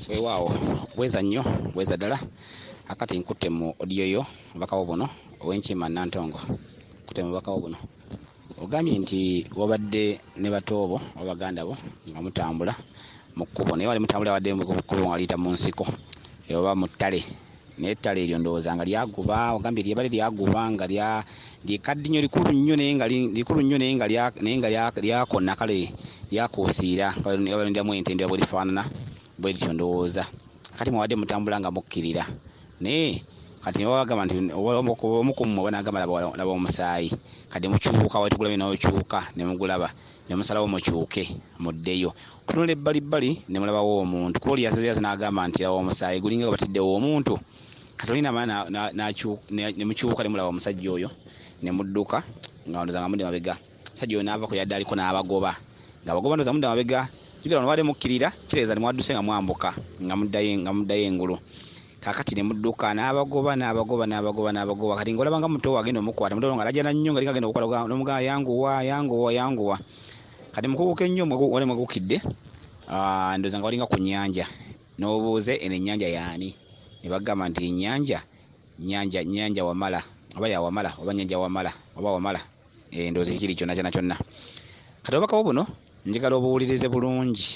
Weewaawo bweza nnyo bweza ddala akati nkutte mu odiyo yo obubaka wo buno ow'Enkima Nantongo nkutte mu bubaka wo buno ogambye nti wabadde ne batoobo oba baganda bo nga mutambula mu kkubo naye wali mutambula wadde mu kkubo nga liyita mu nsiko oba mu ttale naye ettale eryo ndowooza nga lyaguba ogambye lyebale lyaguba nga lyekadde nnyo likulu nnyo naye nga lyakonna kale lyakuusiira balindamu ente ndya bwe lifaanana bwe lityo ndowooza kati mwawadde mutambula nga mukkirira naye kati nebagamba nti omukumu banagamba laba Omusayi kati mukyuka watigulabe nawekyuka nemugulaba nemusalawo mukyuke muddeyo kutunula ebbalibbali nemulabawo omuntu kuba olyaziyazi nagamba nti laba Omusayi gulinga batiddewo omuntu kati olina amaana nemukyuka nemulaba omusajja oyo nemudduka nga ndoza nga mudde mabega omusajja oyo naavako yadde aliko n'abagoba ngaabagoba ndoza mudde mabega jigala ono bade mukkirira kireeza nemwadduse nga mwambuka nga muddayo engulu kakati nemudduka n'abagoba kati ng'olaba nga muto agenda omukwata muto nga alajana nnyo nga agenda okukola n'omugamba yanguwa kati mukubuka ennyo wali mwegukidde ndoza nga walinga ku nnyanja n'obuuze eno ennyanja yaani ne bagamba nti nnyanja wamala oba yawamala oba nnyanja wamala oba wamala ndowooza kikiri kyonna kati obubaka wo buno njagala obuwulirize bulungi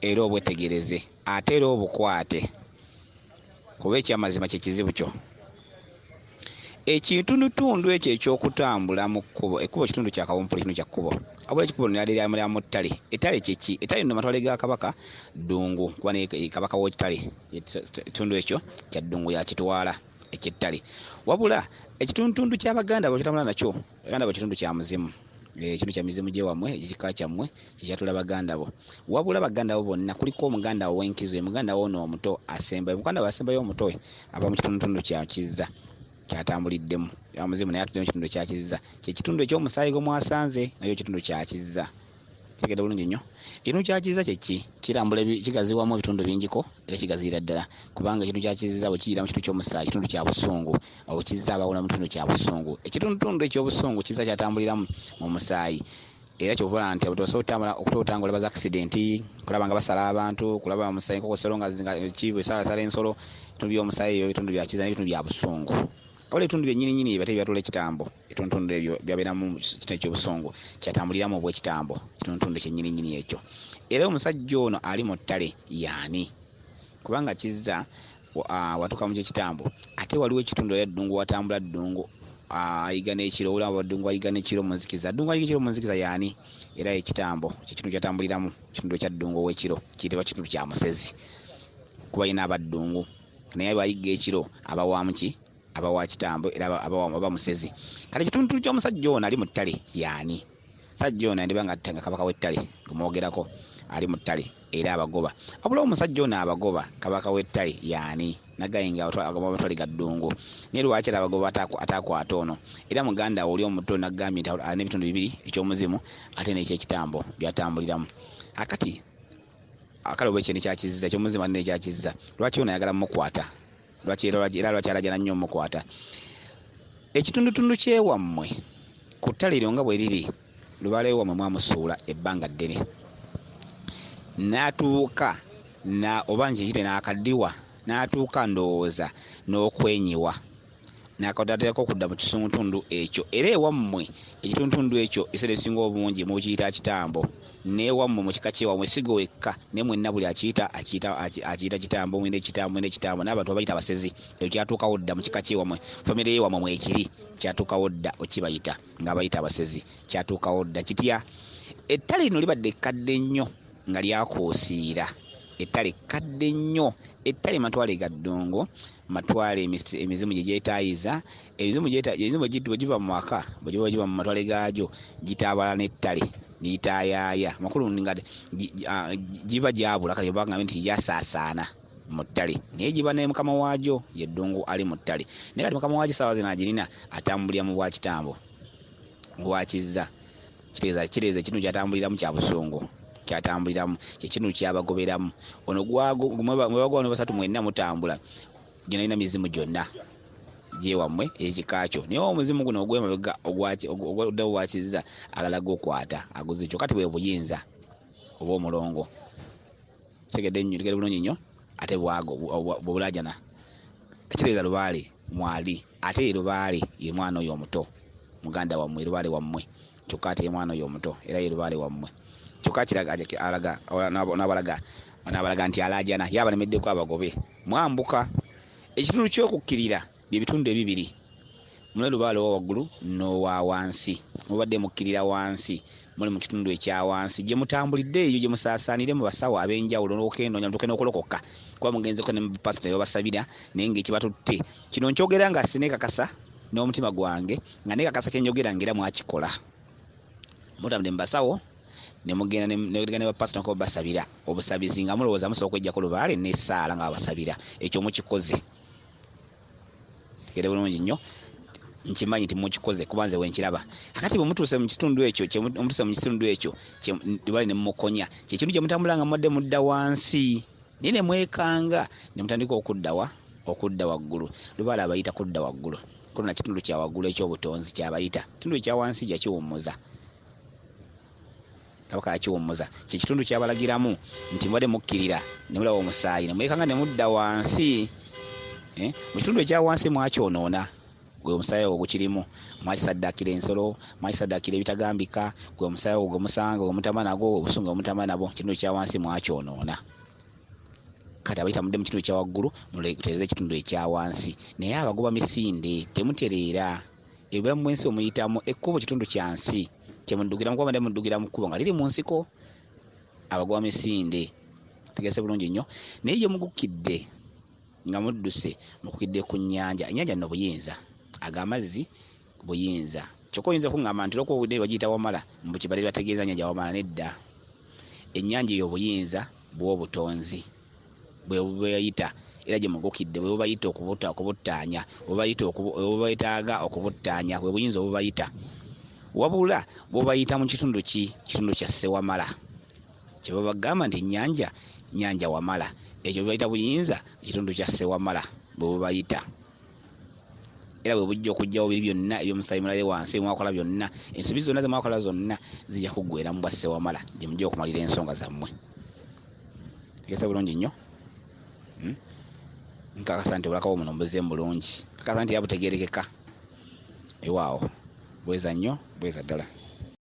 era obwetegereze ate era obukwate kuba ekyamazima kyekizibu kyo ekitundutundu ekyo ekyokutambula mu kkubo ekkubo kitundu kya kawumpuli kino kya kkubo wabula ekikubo lya mu ttale ettale kyeki ettale nno matwale ga kabaka ddungu kuba kabaka w'ekitale ekitundu ekyo kya ddungu yakitwala ekyettale wabula ekitundutundu ky'abaganda bwekitambula nakyo baganda bo kitundu kya muzimu ekintu kya mizimu gye wammwe ekika kyammwe kyekyatula baganda bo wabula baganda bo bonna kuliko omuganda wo w'enkizo muganda wo ono omuto asembayo muganda we asembayo omuto aba mu kitundutundu kya Kizza kyatambuliddemu ya muzimu naye atuddemu kitundu kya Kizza kyekitundu eky'Omusayi gwe mwasanze nayo kitundu kya Kizza tegedde bulungi nnyo ekitundu kya Kizza kyeki kirambula kigaziwamu ebitundu bingiko era kigaziira ddala kubanga ekitundu kya Kizza bwe kiyira mu kitundu ky'Omusayi kitundu kya Busungu abo Kizza abawula mu kitundu kya Busungu ekitundutundu eky'Obusungu Kizza kyatambuliramu mu Musayi era kyobola nti obutosobola okutotangula baza accidenti kulaba nga basala abantu kulaba Omusayi nkoko ensolo nga bwesalasala ensolo ebitundu by'Omusayi ebyo ebitundu bya Kizza n'ebitundu bya Busungu wabula ebitundu byennyininyini ebyo byatula ekitambo ebitundutundu ebyo byabeeramu kitundu ky'Obusungu kyatambuliramu obw'ekitambo ekitundutundu kyennyininyini ekyo era omusajja ono ali mu ttale yaani kubanga Kizza watuuka mu kyekitambo ate waliwo ekitundu era ddungu watambula ddungu ayiga n'ekiro olaba ddungu ayiga n'ekiro mu nzikiza ddungu ayiga ekiro mu nzikiza yaani era ekitambo kyekitundu kyatambuliramu ekitundu kya ddungu ow'ekiro kiyitibwa kitundu kya Musezi kuba yina abaddungu naye bayiga ekiro abawamuki abawa kitambo era aba Musezi kati ekitundu ky'omusajja ono ali mu ttale yaani musajja ono yandiba nga kabaka w'ettale gumwogerako ali mu ttale era abagoba wabula omusajja ono abagoba kabaka w'ettale yaani nagaye nga abatwale ga ddungu naye lwaki era abagoba ataakwata ono era muganda oli omuto nagambye nti alina ebitundu bibiri eky'omuzimu ate n'ekyekitambo byatambuliramu akati akale oba ekyeni kya Kizza eky'omuzimu ate n'ekya Kizza lwaki ono ayagala mumukwata lwaki alajana nnyo mukwata ekitundutundu kyewammwe ku ttale eryo nga bwe liri lubala ewammwe mwamusuula ebbanga ddene n'atuuka oba nkiyite n'akaddiwa n'atuuka ndowooza n'okwenyiwa n'akadaddako okudda mu kitundutundu ekyo era ewammwe ekitundutundu ekyo ekiseera ekisinga obungi mukiyita kitambo n'ewammwe mu kika kyewammwe sigo wekka ne mwenna buli akiyita kitambo mwine ekitambo n'abantu babayita abasezi ekyo kyatuukawo dda mu kika kyewammwe famire yewammwe mwekiri kyatuukawo dda okibayita ng'abayita abasezi kyatuukawo dda kitya ettale lino libadde ekkadde nnyo nga lyakuusiira ettale kadde nnyo ettale matwale ga ddungu matwale emizimu gye gyetaayiza emizimu bwe giva mu maka bwe giva mu matwale gaagyo gitaabala n'ettale niyitaayaaya makulu nga giba gyabula kale bagambye nti gyasaasaana mu ttale naye giba ne mukama waagyo ye ddungu ali mu ttale naye kati mukama waagyo saawa zino agirina atambulira mu bwakitambo bwa Kizza kireeza ekintu kyatambuliramu kya Busungu kyatambuliramu kyekintu kyabagoberamu ono mwebagwa basatu mwenna mutambula gyonna alina mizimu gyonna gyewammwe ekikakyo naye omuzimu guno ogw'emabega ogwaddawo wa Kizza agalaga okwata aguze ekyo kati bwe buyinza oba omulongo tegedde bulungi nnyo ate bwago bwulajana ekitegeeza lubaale mwali ate lubaale ye mwana oyo omuto muganda wammwe lubaale wammwe kyokka ate ye mwana oyo omuto era ye lubaale wammwe kyokka alaga n'abalaga nti alajana ye abalemeddeko abagobe mwambuka. Ekitundu ky'okukkirira bye bitundu ebibiri, muli lubaale owa waggulu n'owa wansi. Mubadde mukkirira wansi, muli mu kitundu ekya wansi gye mutambulidde eyo gye musaasaanire mu basawo ab'enjawulo n'okendoonya mutuuke n'okulokoka kuba mugenzeko ne mu pasita yobasabira naye ng'ekibatutte kino nkyogera nga sinekakasa n'omutima gwange nga nekakasa kyenjogera ng'era mwakikola. Mutambudde mu basawo ne mugenda ne bapasita nko basabira obusabizi nga mulowooza musobola okwejjako lubaale n'essaala nga babasabira. Ekyo mukikoze, tegere bulungi nnyo, nkimanyi nti mukikoze kuba nze wenkiraba. Akati bwe mutuuse mu kitundu ekyo lubaale ne mumukonya kyekintu kye mutambula nga mwadde mudda wansi naye ne mwekanga ne mutandika okudda waggulu. Lubaale abayita kudda waggulu, kuno na kitundu kya waggulu ekyobutonzi kyabayita. Kitundu ekya wansi kyakiwummuza, kabaka yakiwummuza, kye kitundu kyabalagiramu nti mubadde mukkirira ne mulaba Omusayi ne mwekanga ne mudda wansi. Mu kitundu ekya wansi mwakyonoona, gwe Omusayi ogwo gukirimu, mwakisaddaakira ensolo, mwakisaddaakira ebitagambika, gwe Omusayi ogwo gwe musanga gwe mutama nagwo, obusungu gwe mutama nabwo. Kitundu ekya wansi mwakyonoona. Kati abayita mudde mu kitundu ekya waggulu muleetereze ekitundu ekya wansi. Naye abagoba misinde temutereera, ebulamu bw'ensi omuyitamu ekkubo kitundu kya nsi kyemuddukiramu kuba badde muddugira mu kkubo nga liri mu nsiko. Abagoba misinde tegese bulungi nnyo. Naye gye mugukkidde nga mudduse mukukidde ku nnyanja. Ennyanja nno buyinza, ag'amazzi buyinza. Kyokka oyinza okuŋŋamba nti olwokuba obudde bagiyita Wamala mu kibali bategeeza nnyanja Wamala. Nedda, ennyanja eyo obuyinza bw'obutonzi bwe bubayita era gye mugukidde bwe bubayita okubuttaanya, bwebayitaaga okubuttaanya bwe buyinza obubayita. Wabula bubayita mu kitundu ki? Kitundu kya Ssewamala, kye babagamba nti nnyanja Wamala. Ekyo bwe bayita buyinza ekitundu kya Ssewamala bwe bubayita. Era bwe bujja okujjawo biri byonna eby'Omusayi mulale wansi mwakola byonna, ensobi zonna ze mwakola zonna zijja kuggweera mu bwa Ssewamala gye mujja okumalira ensonga zammwe. Tegese bulungi nnyo. Nkakasa nti obulakawo muno mbuzeemu bulungi, nkakasa nti yabutegeerekeka ewaawo. Bweza nnyo, bweza ddala.